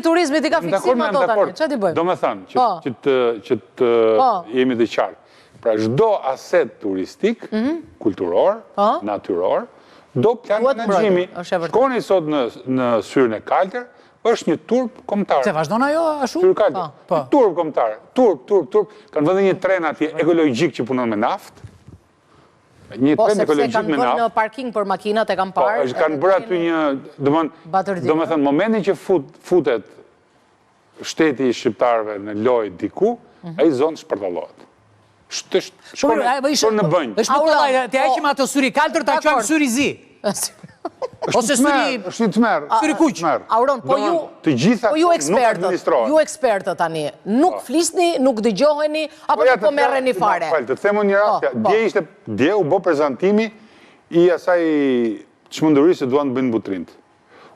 turizmit i ka fiksim ato tani, që ti bëjmë? Do me thënë, që të jemi dhe qartë. Pra, çdo aset turistik, kulturor, natyror, do plan menaxhimi. Shkoni sot në Syrën e Kaltër, është një turp kombëtar. Se vazhdon ajo ashtu? Syrë Kaltër. Turp kombëtar. Turp. Kanë vënë një tren atje ekologjik që punon me naftë. Një tren ekologjik me naftë. Po, sepse kanë bërë në parking për makinat e kanë parë. Po, kanë bërë aty një, do me thënë, momentin që futet shteti i shqiptarëve në lojë diku, ai zonë shpërtallohet. Shkon në bënjë. Është më të heqim ato syri kaltër, ta quajmë syri zi. Ose syri... është një tmerr. Syri kuq. Auron, po ju ekspertët tani, nuk flisni, nuk dëgjoheni, apo nuk po merreni fare? Të themu një rast, dje u bë prezantimi i asaj çmendurisë që duan të bëjnë butrind.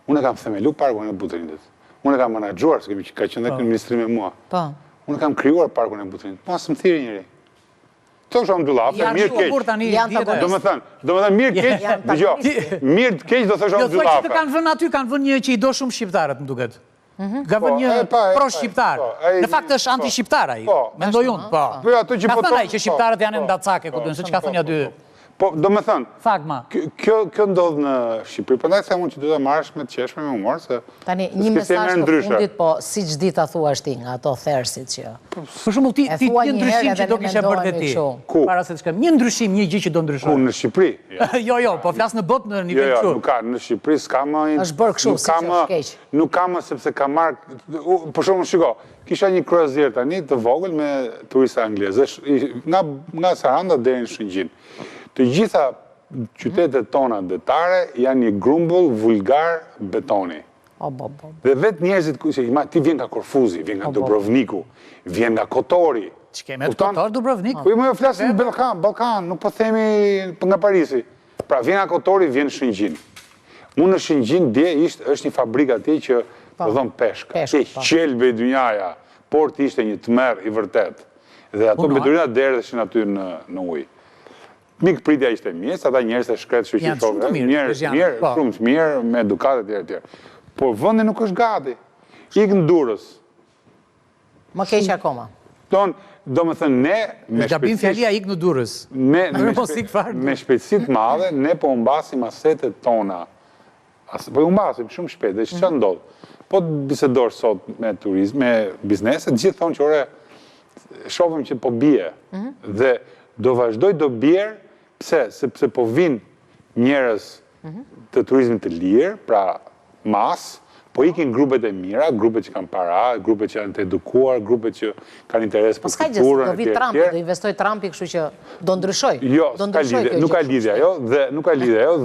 Unë kam themelu parkun e Butrindit. Unë kam menaxhuar, se ka qenë në ministri me mua. Unë kam krijuar parkun e Butrindit. Po as më thirrë njëri. Të është ambullafë, mirë keq. Do me thënë, mirë keq, dëgjoj, mirë keq do thështë ambullafë. Jo, thua që të kanë vënë aty, kanë vënë një që i do shumë shqiptarët, më duket. Ka vënë një pro-shqiptar. Në fakt është anti-shqiptar ai, mendoj unë, po. Ka thënë ai që shqiptarët janë ndacake, ku duhen, se që ka thënë aty. Po, do me thënë, Fagma. Kjo ndodhë në Shqipëri, përndaj se mund që du të marrësh me të qeshme me humor, se... Tani, një mesazh të fundit, po, si që dita thua shti nga ato thersit që... Për shumë, ti një ndryshim që do kishe bërë dhe ti. Ku? Para se të shkem. Një ndryshim, një gjë që do ndryshoj. Ku, në Shqipëri? Jo, po flasë në botë në nivel kështu. Jo, nuk ka, në Shqipëri s'ka më... është bërë kështu, si që është keq. Nuk ka më sepse ka marrë... Për shumë, shiko, kisha një kryezir tani të vogël me turista anglezë, nga Saranda deri në Shëngjin. Të gjitha qytetet tona detare janë një grumbull vulgar betoni. Dhe vetë njerëzit, ti vjen nga Korfuzi, vjen nga Dubrovniku, vjen nga Kotori. Që keme të Kotor, Dubrovnik? Po më flasim në Ballkan, nuk po themi nga Parisi. Pra, vjen nga Kotori, vjen Shëngjin. Unë në Shëngjin dje është një fabrika atje që do thonë peshka. Qelbe i dynjaja, por të ishte një tmerr i vërtet. Dhe ato mbeturinat derdheshin aty në ujë. Mikë pritja ishte mjesë, ata njerës e shkretë shqyqishove, njerës shumë të mirë, me edukatet tjerë. Por vëndi nuk është gati. Ikë në Durrës. Më keq akoma. Do me thënë, ne... Me gabim fjalia ikë në Durrës. Me shpejtësit madhe, ne po umbasim asetet tona. Po umbasim shumë shpejt, dhe që ndodhë? Po të bisedor sot me turizm, me bizneset, gjithë thonë që ore, shofim që po bie. Dhe do vazhdoj do bjerë, pse? Sepse po vinë njerës të turizmit të lirë, pra mas, po ikin grupet e mira, grupet që kanë para, grupet që janë të edukuar, grupet që kanë interes për kulturën. Po s'ka gjësë, do vitë Trumpi, do investoj Trumpi, kështu që do ndryshoj. Jo, nuk ka lidhja jo,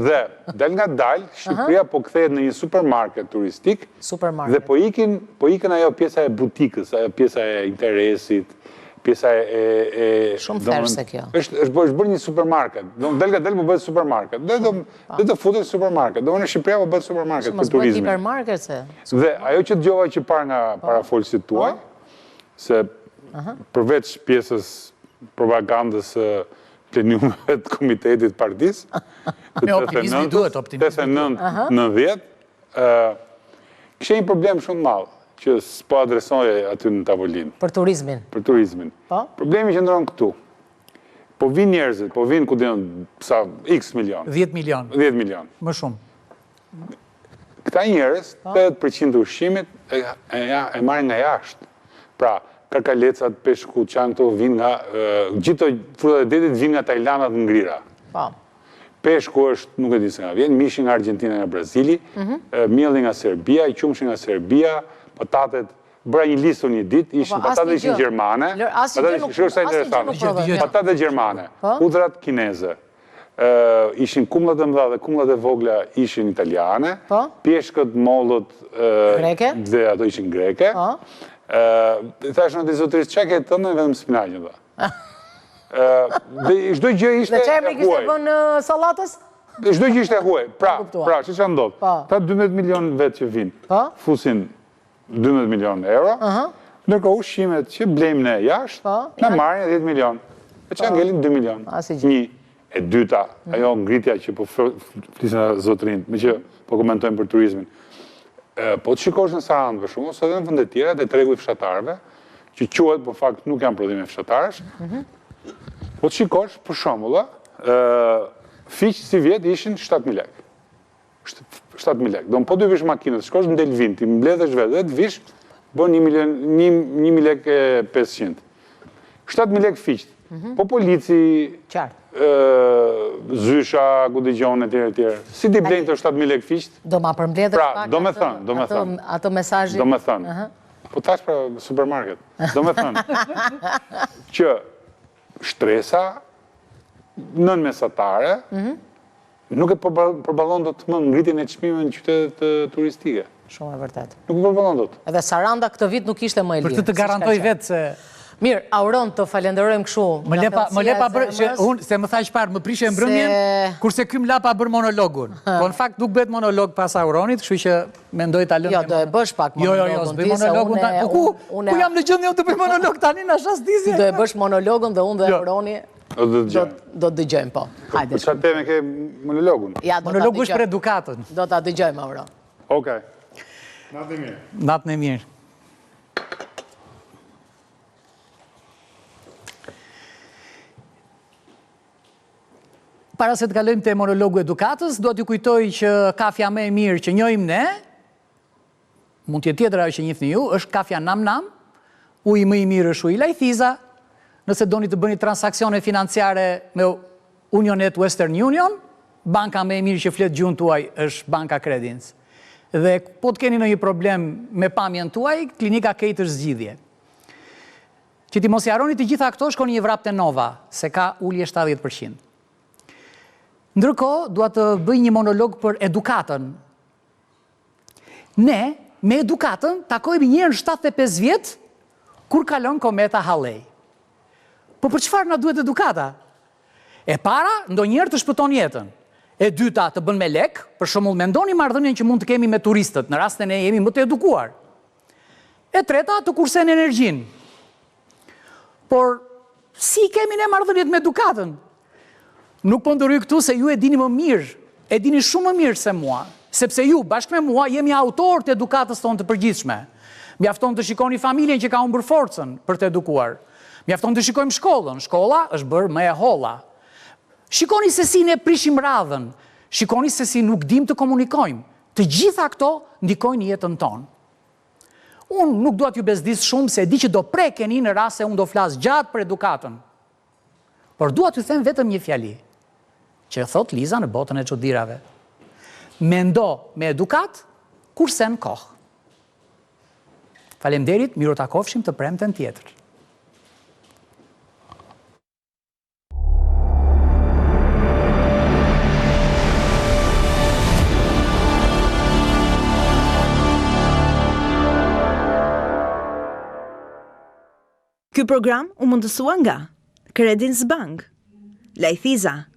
dhe dal nga dal, Shqipëria po kthehet në një supermarket turistik, dhe po ikin ajo pjesa e butikës, ajo pjesa e interesit, pjesa e... Shumë therse kjo. është bërë një supermarket. Del nga del po bëhet supermarket. Dhe të futet supermarket. Dhe në Shqipëria po bëhet supermarket për turizmin. Mos bëhet hipermarket se... Dhe ajo që dëgjova që parë nga parafolësit tuaj, se përveç pjesës propagandës pleniumeve të komitetit partisë, me optimizmi duhet, optimizmi duhet. 89-90, kështë një problem shumë malë, që s'po adresoje aty në tavolinë. Për turizmin? Për turizmin. Problemi që ndronë këtu. Po vinë njerëzit, po vinë ku dinon, sa x milion. 10 milion. 10 milion. Më shumë. Këta njerëz, 80% të ushqimit e marrin nga jashtë. Pra, karkalecat, peshku, qanë këto vinë nga, gjithë frutat e detit vinë nga Tajlandat në ngrira. Peshku është, nuk e di se nga vjen, mishi nga Argentina nga Brazili, mielli nga Serbia, i qumshi nga Serbia, patatet, bëra një listë një dit, ishin patatet ishin gjermane, patatet gjermane, hudrat kineze, ishin kumllat e mëdha dhe kumllat e vogla ishin italiane, pjeshkët, mollët dhe ato ishin greke. Thash në të zotërisë, që ke të në vetëm spinaqin dhe? Dhe çdo gjë ishte e huaj. Dhe çfarë kishte bën sallatës? Çdo gjë ishte e huaj. Pra, ç'ka ndodh? Ta 12 milion vetë që vinë, fusin 12 milion euro, ndërkohë ushqimet që blejmë ne jashtë, na marrin 10 milion. E që ngelin 2 milion. Një. E dyta, ajo ngritja që po flisin zotërin, me që po komentojmë për turizmin. Po të shikosh në Sarandë për shumë, ose edhe në vende tjera të tregu i fshatarëve, që quhet, për fakt nuk janë prodhime fshatarësh, po të shikosh, për shembull, fiq si vjet ishin 7.000 lekë. 7.000 lekë. Do në po 2 vish makinët, shkosh në Delvin, ti mbledhesh vetë, dhe të vish, bën 1.500 lekë. 7.000 lekë fiqt. Po polici, zysha, ku dëgjon e tjere. Si ti blejnë të 7.000 lekë fiqt? Do ma përmbledhe pra, do me thënë. Ato mesazhi. Do me thënë. Po tash pra supermarket. Do me thënë. Që shtresa nën mesatare nuk e përballon dot më ngritjen e çmimeve në qytetet turistike. Shumë e vërtet. Nuk e përballon dot. Edhe Saranda këtë vit nuk ishte më e lirë. Për të garantoj vetë se... Mirë, Auron, të falenderojmë kështu. Më lepa bërë, se më thash parë, më prishe mbrëmjen, kurse ky më lapa bërë monologun. Po në fakt nuk bëhet monolog pas Auronit, kështu që mendoj ta lëmë. Jo, do e bësh pak monologun. Jo, s'bëj monologun tani. Ku jam në gjendje të bëj monolog tani na shasdizje. Do e bësh monologun dhe unë dhe Auroni do të dëgjojmë, po. Hajde. Çfarë teme ke monologun? Monologu është për edukatën. Do ta dëgjojmë, Auron. Okej. Natën e mirë. Natën e mirë. Para se të kalojmë te monologu edukatës, do t'ju kujtoj që kafja më e mirë që njohim ne, mund t'jetë tjetër ajo që njihni ju, është kafja Nam Nam, uji më i mirë është uji Lajthiza. Nëse doni të bëni transaksione financiare me Unionet Western Union, banka më e mirë që flet gjuhën tuaj është Banka Credins. Dhe po të keni ndonjë problem me pamjen tuaj, klinika Kate është zgjidhje. Që ti mos i harroni të gjitha këto, shkoni një vrap te Nova, se ka ulje 70%. Ndërkohë, dua të bëj një monolog për edukatën. Ne, me edukatën, takojmë një herë në 75 vjet, kur kalon kometa Halley. Po për çfarë na duhet edukata? E para, ndonjëherë të shpëton jetën. E dyta, të bën me lek, për shembull, mendoni marrëdhënien që mund të kemi me turistët, në rastin e jemi më të edukuar. E treta, të kursen energjinë. Por si kemi ne marrëdhëniet me edukatën? Nuk po ndërhyj këtu se ju e dini më mirë, e dini shumë më mirë se mua, sepse ju, bashkë me mua, jemi autor të edukatës tonë të përgjithshme. Mjafton të shikoni familjen që ka humbur forcën për të edukuar. Mjafton të shikojmë shkollën, shkolla është bërë më e holla. Shikoni se si ne prishim radhën, shikoni se si nuk dim të komunikojmë. Të gjitha këto ndikojnë jetën tonë. Unë nuk dua t'ju bezdis shumë se e di që do prekeni në rast se unë do flas gjatë për edukatën. Por dua t'ju them vetëm një fjali, që thot Liza në botën e çuditërave. Mendo me edukat, kurse në kohë. Faleminderit, miru takofshim të premten tjetër. Ky program u mundësua nga Credins Bank, Lajthiza,